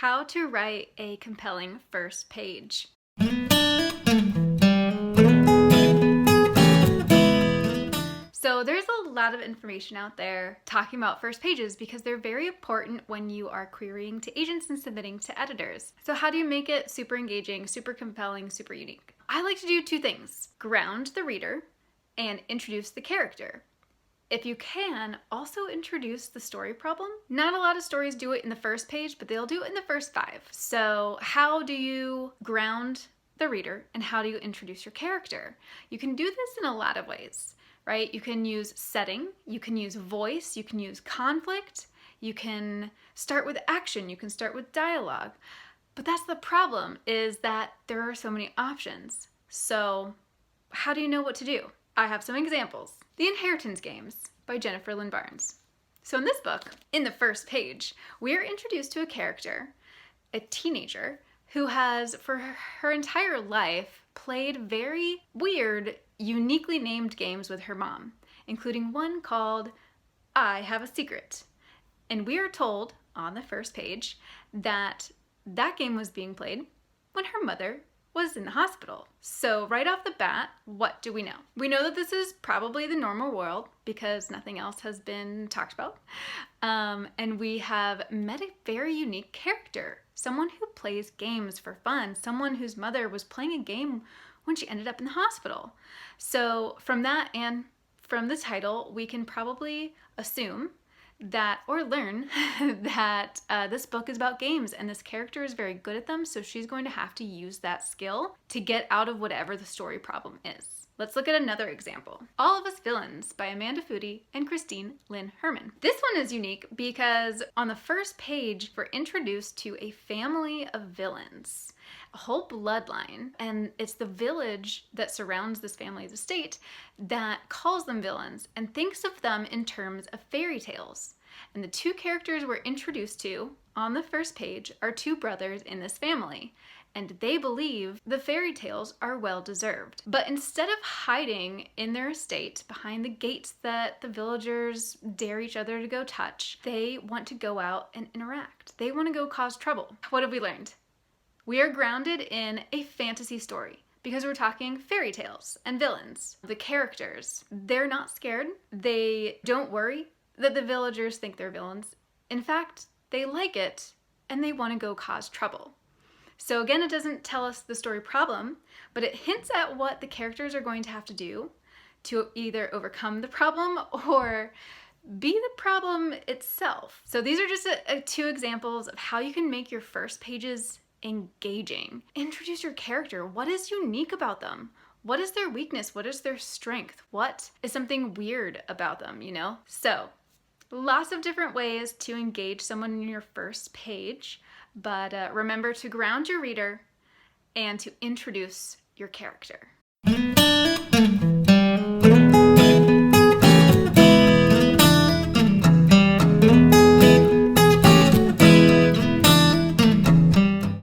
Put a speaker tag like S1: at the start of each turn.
S1: How to write a compelling first page. So there's a lot of information out there talking about first pages because they're very important when you are querying to agents and submitting to editors. So how do you make it super engaging, super compelling, super unique? I like to do two things: ground the reader and introduce the character. If you can, also introduce the story problem. Not a lot of stories do it in the first page, but they'll do it in the first 5. So how do you ground the reader and how do you introduce your character? You can do this in a lot of ways, right? You can use setting, you can use voice, you can use conflict, you can start with action, you can start with dialogue. But that's the problem, is that there are so many options. So how do you know what to do? I have some examples. The Inheritance Games by Jennifer Lynn Barnes. So in this book, in the first page, we are introduced to a character, a teenager, who has, for her entire life, played very weird, uniquely named games with her mom, including one called I Have a Secret. And we are told on the first page that that game was being played when her mother was in the hospital. So right off the bat, what do we know? We know that this is probably the normal world because nothing else has been talked about. And we have met a very unique character, someone who plays games for fun, someone whose mother was playing a game when she ended up in the hospital. So from that and from the title, we can probably assume that, or learn that this book is about games and this character is very good at them, so she's going to have to use that skill to get out of whatever the story problem is. Let's look at another example. All of Us Villains by Amanda Foody and Christine Lynn Herman. This one is unique because on the first page, we're introduced to a family of villains, a whole bloodline, and it's the village that surrounds this family's estate that calls them villains and thinks of them in terms of fairy tales. And the two characters we're introduced to on the first page are two brothers in this family, and they believe the fairy tales are well deserved. But instead of hiding in their estate behind the gates that the villagers dare each other to go touch, they want to go out and interact. They want to go cause trouble. What have we learned? We are grounded in a fantasy story because we're talking fairy tales and villains. The characters, they're not scared. They don't worry that the villagers think they're villains. In fact, they like it and they want to go cause trouble. So again, it doesn't tell us the story problem, but it hints at what the characters are going to have to do to either overcome the problem or be the problem itself. So these are just two examples of how you can make your first pages engaging. Introduce your character. What is unique about them? What is their weakness? What is their strength? What is something weird about them, you know? So lots of different ways to engage someone in your first page, but remember to ground your reader and to introduce your character.